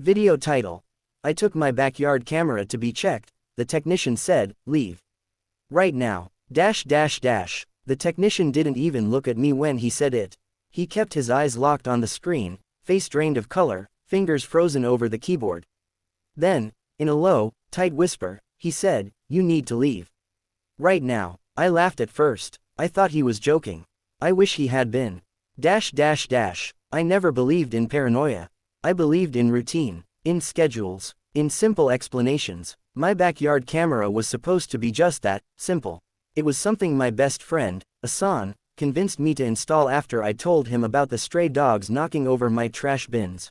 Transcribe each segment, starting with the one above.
Video title. I took my backyard camera to be checked. The technician said, leave. Right now. The technician didn't even look at me when he said it. He kept his eyes locked on the screen, face drained of color, fingers frozen over the keyboard. Then, in a low, tight whisper, he said, you need to leave. Right now. I laughed at first. I thought he was joking. I wish he had been. I never believed in paranoia. I believed in routine, in schedules, in simple explanations. My backyard camera was supposed to be just that, simple. It was something my best friend, Asan, convinced me to install after I told him about the stray dogs knocking over my trash bins.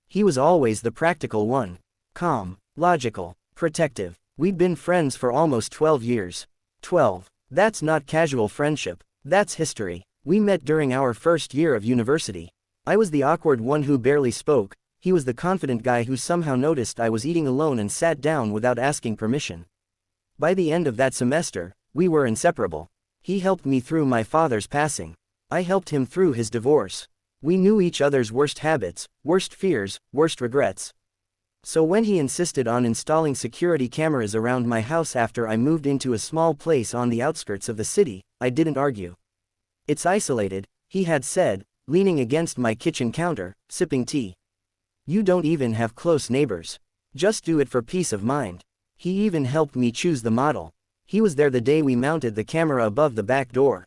He was always the practical one. Calm, logical, protective. We'd been friends for almost 12 years. 12. That's not casual friendship. That's history. We met during our first year of university. I was the awkward one who barely spoke. He was the confident guy who somehow noticed I was eating alone and sat down without asking permission. By the end of that semester, we were inseparable. He helped me through my father's passing. I helped him through his divorce. We knew each other's worst habits, worst fears, worst regrets. So when he insisted on installing security cameras around my house after I moved into a small place on the outskirts of the city, I didn't argue. It's isolated, he had said, leaning against my kitchen counter, sipping tea. You don't even have close neighbors. Just do it for peace of mind. He even helped me choose the model. He was there the day we mounted the camera above the back door.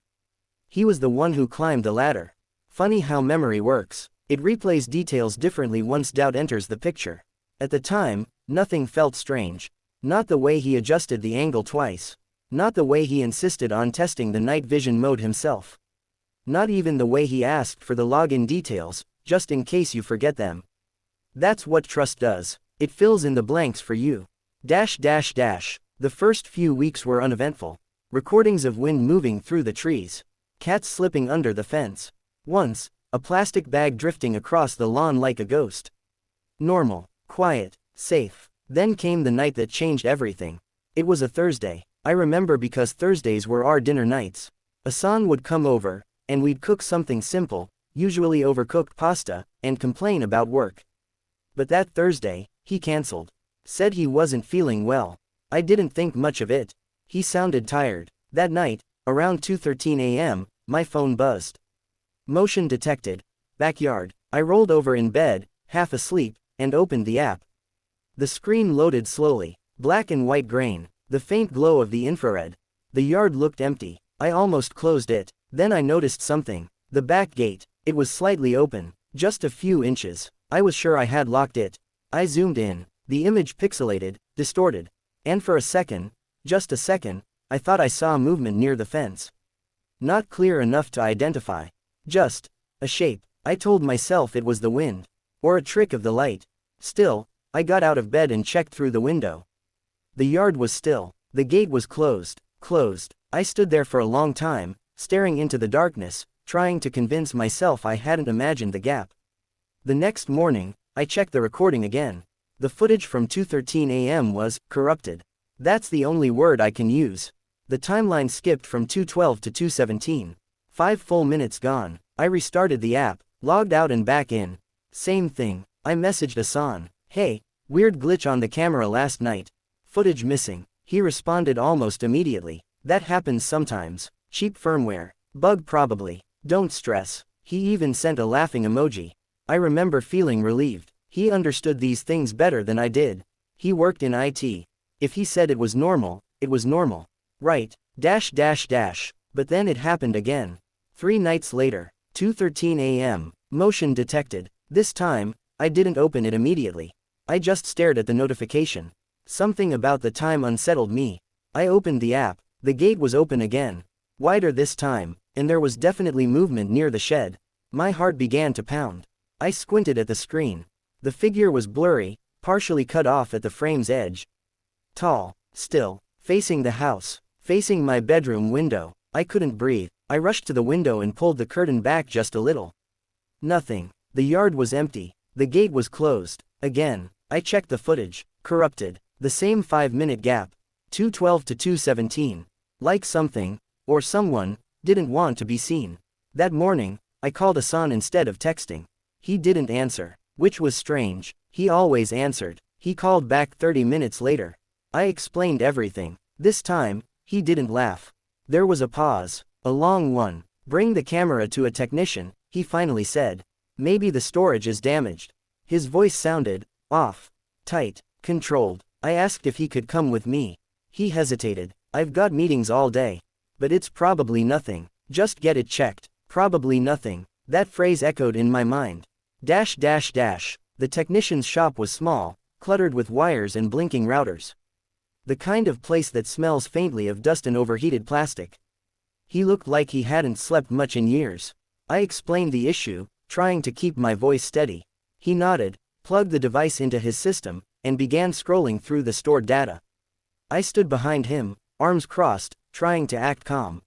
He was the one who climbed the ladder. Funny how memory works. It replays details differently once doubt enters the picture. At the time, nothing felt strange. Not the way he adjusted the angle twice. Not the way he insisted on testing the night vision mode himself. Not even the way he asked for the login details, just in case you forget them. That's what trust does. It fills in the blanks for you. The first few weeks were uneventful. Recordings of wind moving through the trees. Cats slipping under the fence. Once, a plastic bag drifting across the lawn like a ghost. Normal, quiet, safe. Then came the night that changed everything. It was a Thursday. I remember because Thursdays were our dinner nights. Asan would come over, and we'd cook something simple, usually overcooked pasta, and complain about work. But that Thursday, he canceled. Said he wasn't feeling well. I didn't think much of it. He sounded tired. That night, around 2:13 a.m., my phone buzzed. Motion detected. Backyard. I rolled over in bed, half asleep, and opened the app. The screen loaded slowly. Black and white grain. The faint glow of the infrared. The yard looked empty. I almost closed it. Then I noticed something. The back gate. It was slightly open. Just a few inches. I was sure I had locked it. I zoomed in. The image pixelated, distorted. And for a second, just a second, I thought I saw movement near the fence. Not clear enough to identify. Just a shape. I told myself it was the wind. Or a trick of the light. Still, I got out of bed and checked through the window. The yard was still. The gate was closed. Closed. I stood there for a long time, staring into the darkness, trying to convince myself I hadn't imagined the gap. The next morning, I checked the recording again. The footage from 2:13 a.m. was corrupted. That's the only word I can use. The timeline skipped from 2:12 to 2:17. 5 full minutes gone. I restarted the app, logged out and back in. Same thing. I messaged Asan. Hey, weird glitch on the camera last night. Footage missing. He responded almost immediately. That happens sometimes. Cheap firmware. Bug probably. Don't stress. He even sent a laughing emoji. I remember feeling relieved. He understood these things better than I did. He worked in IT. If he said it was normal, it was normal. Right. But then it happened again. 3 nights later. 2:13 a.m. Motion detected. This time, I didn't open it immediately. I just stared at the notification. Something about the time unsettled me. I opened the app. The gate was open again. Wider this time, and there was definitely movement near the shed. My heart began to pound. I squinted at the screen. The figure was blurry, partially cut off at the frame's edge. Tall, still, facing the house, facing my bedroom window. I couldn't breathe. I rushed to the window and pulled the curtain back just a little. Nothing. The yard was empty. The gate was closed. Again, I checked the footage. Corrupted. The same 5-minute gap. 2:12 to 2:17. Like something, or someone, didn't want to be seen. That morning, I called Asan instead of texting. He didn't answer, which was strange. He always answered. He called back 30 minutes later. I explained everything. This time, he didn't laugh. There was a pause. A long one. Bring the camera to a technician, he finally said. Maybe the storage is damaged. His voice sounded off, tight, controlled. I asked if he could come with me. He hesitated. I've got meetings all day. But it's probably nothing. Just get it checked. Probably nothing. That phrase echoed in my mind. The technician's shop was small, cluttered with wires and blinking routers. The kind of place that smells faintly of dust and overheated plastic. He looked like he hadn't slept much in years. I explained the issue, trying to keep my voice steady. He nodded, plugged the device into his system, and began scrolling through the stored data. I stood behind him, arms crossed, trying to act calm.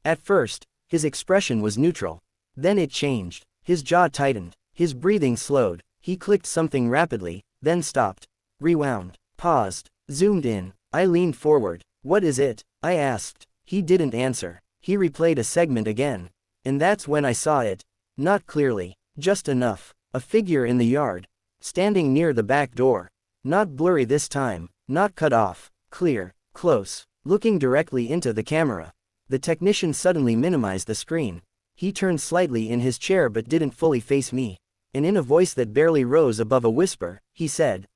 At first, his expression was neutral. Then it changed. His jaw tightened. His breathing slowed. He clicked something rapidly, then stopped. Rewound. Paused. Zoomed in. I leaned forward. What is it? I asked. He didn't answer. He replayed a segment again. And that's when I saw it. Not clearly. Just enough. A figure in the yard. Standing near the back door. Not blurry this time. Not cut off. Clear. Close. Looking directly into the camera. The technician suddenly minimized the screen. He turned slightly in his chair but didn't fully face me. And in a voice that barely rose above a whisper, he said,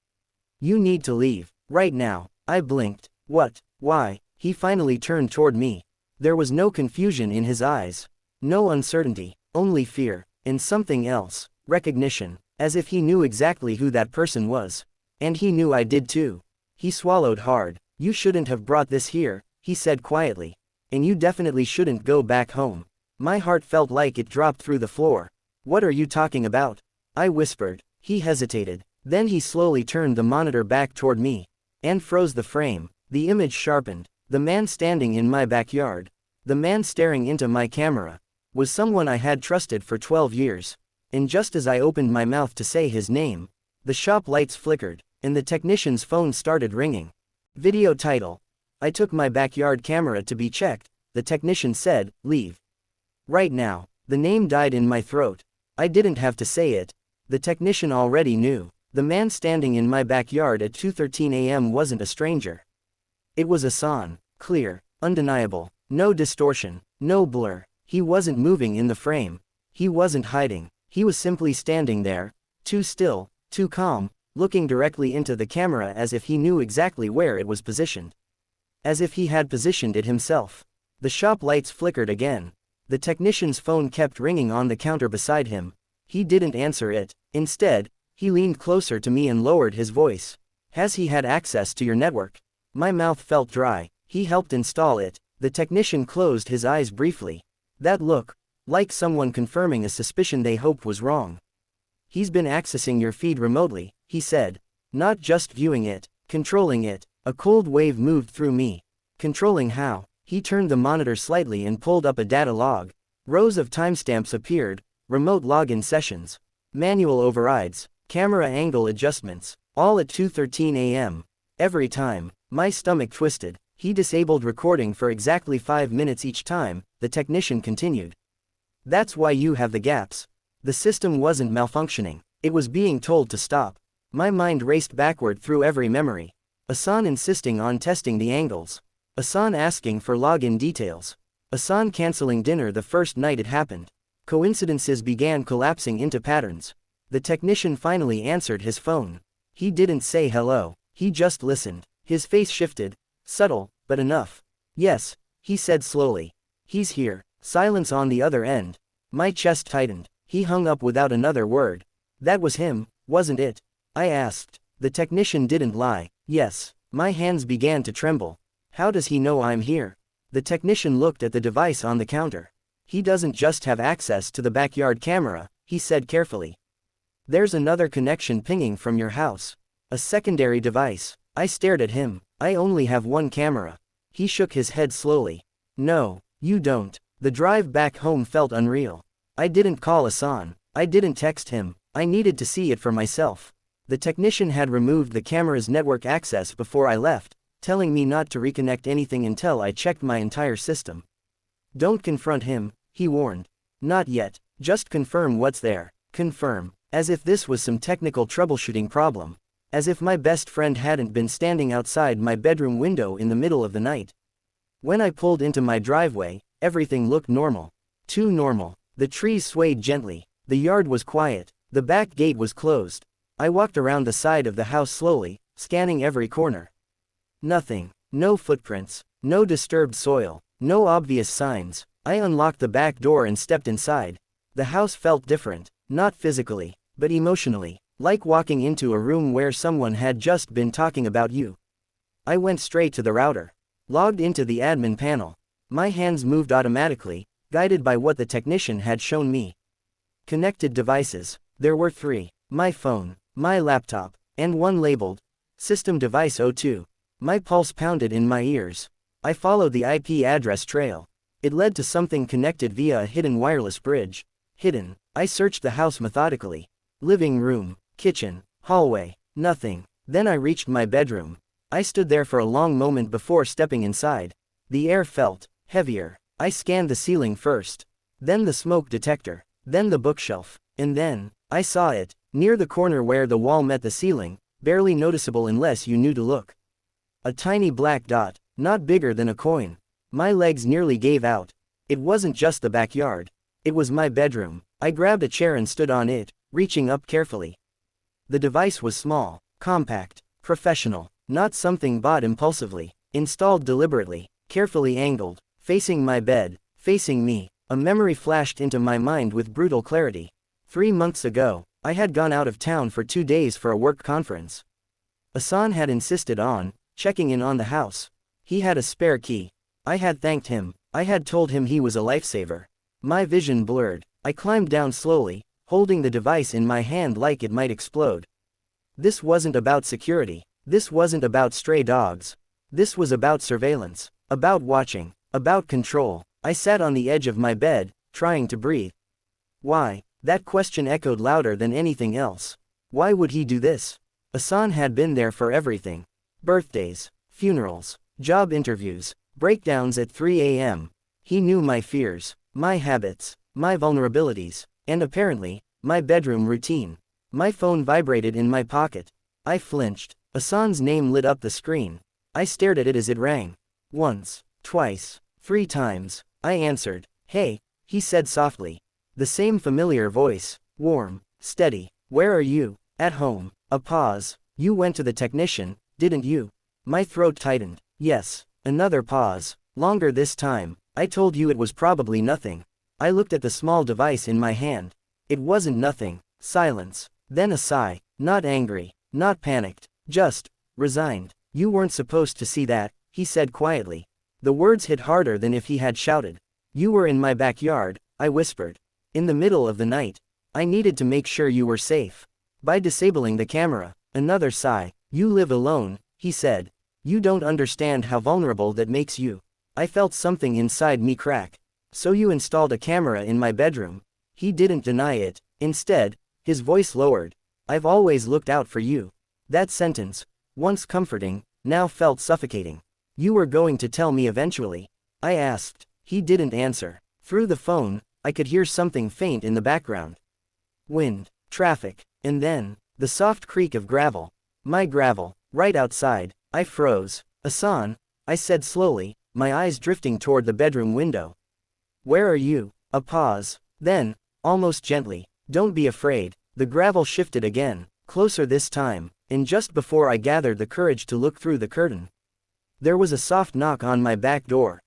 "You need to leave. Right now." I blinked. What? Why? He finally turned toward me. There was no confusion in his eyes. No uncertainty. Only fear. And something else. Recognition. As if he knew exactly who that person was. And he knew I did too. He swallowed hard. "You shouldn't have brought this here," he said quietly. "And you definitely shouldn't go back home." My heart felt like it dropped through the floor. "What are you talking about?" I whispered. He hesitated. Then he slowly turned the monitor back toward me. And froze the frame. The image sharpened. The man standing in my backyard. The man staring into my camera. Was someone I had trusted for 12 years. And just as I opened my mouth to say his name, the shop lights flickered, and the technician's phone started ringing. Video title. I took my backyard camera to be checked. The technician said, "Leave. Right now." The name died in my throat. I didn't have to say it. The technician already knew. The man standing in my backyard at 2:13 a.m. wasn't a stranger. It was Hassan. Clear. Undeniable. No distortion. No blur. He wasn't moving in the frame. He wasn't hiding. He was simply standing there. Too still. Too calm. Looking directly into the camera as if he knew exactly where it was positioned. As if he had positioned it himself. The shop lights flickered again. The technician's phone kept ringing on the counter beside him. He didn't answer it. Instead, he leaned closer to me and lowered his voice. "Has he had access to your network?" My mouth felt dry. He helped install it. The technician closed his eyes briefly. That look. Like someone confirming a suspicion they hoped was wrong. "He's been accessing your feed remotely," he said. "Not just viewing it. Controlling it." A cold wave moved through me. Controlling how? He turned the monitor slightly and pulled up a data log. Rows of timestamps appeared. Remote login sessions. Manual overrides. Camera angle adjustments. All at 2:13 a.m. Every time. My stomach twisted. He disabled recording for exactly 5 minutes each time, the technician continued. "That's why you have the gaps. The system wasn't malfunctioning. It was being told to stop." My mind raced backward through every memory. Hassan insisting on testing the angles. Hassan asking for login details. Hassan canceling dinner the first night it happened. Coincidences began collapsing into patterns. The technician finally answered his phone. He didn't say hello. He just listened. His face shifted. Subtle, but enough. "Yes," he said slowly. "He's here." Silence on the other end. My chest tightened. He hung up without another word. "That was him, wasn't it?" I asked. The technician didn't lie. "Yes." My hands began to tremble. "How does he know I'm here?" The technician looked at the device on the counter. "He doesn't just have access to the backyard camera," he said carefully. "There's another connection pinging from your house. A secondary device." I stared at him. "I only have one camera." He shook his head slowly. "No, you don't." The drive back home felt unreal. I didn't call Hassan. I didn't text him. I needed to see it for myself. The technician had removed the camera's network access before I left, telling me not to reconnect anything until I checked my entire system. "Don't confront him," he warned. "Not yet. Just confirm what's there." Confirm. As if this was some technical troubleshooting problem. As if my best friend hadn't been standing outside my bedroom window in the middle of the night. When I pulled into my driveway, everything looked normal. Too normal. The trees swayed gently. The yard was quiet. The back gate was closed. I walked around the side of the house slowly, scanning every corner. Nothing. No footprints. No disturbed soil. No obvious signs. I unlocked the back door and stepped inside. The house felt different. Not physically, but emotionally. Like walking into a room where someone had just been talking about you. I went straight to the router. Logged into the admin panel. My hands moved automatically, guided by what the technician had shown me. Connected devices. There were 3. My phone, my laptop, and one labeled System Device 02. My pulse pounded in my ears. I followed the IP address trail. It led to something connected via a hidden wireless bridge. Hidden. I searched the house methodically. Living room, kitchen, hallway, nothing. Then I reached my bedroom. I stood there for a long moment before stepping inside. The air felt heavier. I scanned the ceiling first. Then the smoke detector. Then the bookshelf. And then, I saw it, near the corner where the wall met the ceiling, barely noticeable unless you knew to look. A tiny black dot, not bigger than a coin. My legs nearly gave out. It wasn't just the backyard. It was my bedroom. I grabbed a chair and stood on it, reaching up carefully. The device was small, compact, professional, not something bought impulsively, installed deliberately, carefully angled, facing my bed, facing me. A memory flashed into my mind with brutal clarity. 3 months ago, I had gone out of town for 2 days for a work conference. Hassan had insisted on checking in on the house. He had a spare key. I had thanked him. I had told him he was a lifesaver. My vision blurred. I climbed down slowly, holding the device in my hand like it might explode. This wasn't about security. This wasn't about stray dogs. This was about surveillance. About watching. About control. I sat on the edge of my bed, trying to breathe. Why? That question echoed louder than anything else. Why would he do this? Hassan had been there for everything. Birthdays, funerals, job interviews, breakdowns at 3 a.m. He knew my fears, my habits, my vulnerabilities, and apparently, my bedroom routine. My phone vibrated in my pocket. I flinched. Hassan's name lit up the screen. I stared at it as it rang. Once, twice, 3 times. I answered. Hey, he said softly. The same familiar voice, warm, steady. Where are you? At home. A pause. You went to the technician, didn't you? My throat tightened. Yes. Another pause. Longer this time. I told you it was probably nothing. I looked at the small device in my hand. It wasn't nothing. Silence. Then a sigh. Not angry. Not panicked. Just resigned. You weren't supposed to see that, he said quietly. The words hit harder than if he had shouted. You were in my backyard, I whispered. In the middle of the night. I needed to make sure you were safe. By disabling the camera. Another sigh. You live alone, he said. You don't understand how vulnerable that makes you. I felt something inside me crack. So you installed a camera in my bedroom. He didn't deny it. Instead, his voice lowered. I've always looked out for you. That sentence, once comforting, now felt suffocating. You were going to tell me eventually. I asked. He didn't answer. Through the phone, I could hear something faint in the background. Wind, traffic, and then, the soft creak of gravel. My gravel, right outside. I froze. Hassan, I said slowly, my eyes drifting toward the bedroom window. Where are you? A pause. Then, almost gently, don't be afraid. The gravel shifted again, closer this time, and just before I gathered the courage to look through the curtain. There was a soft knock on my back door.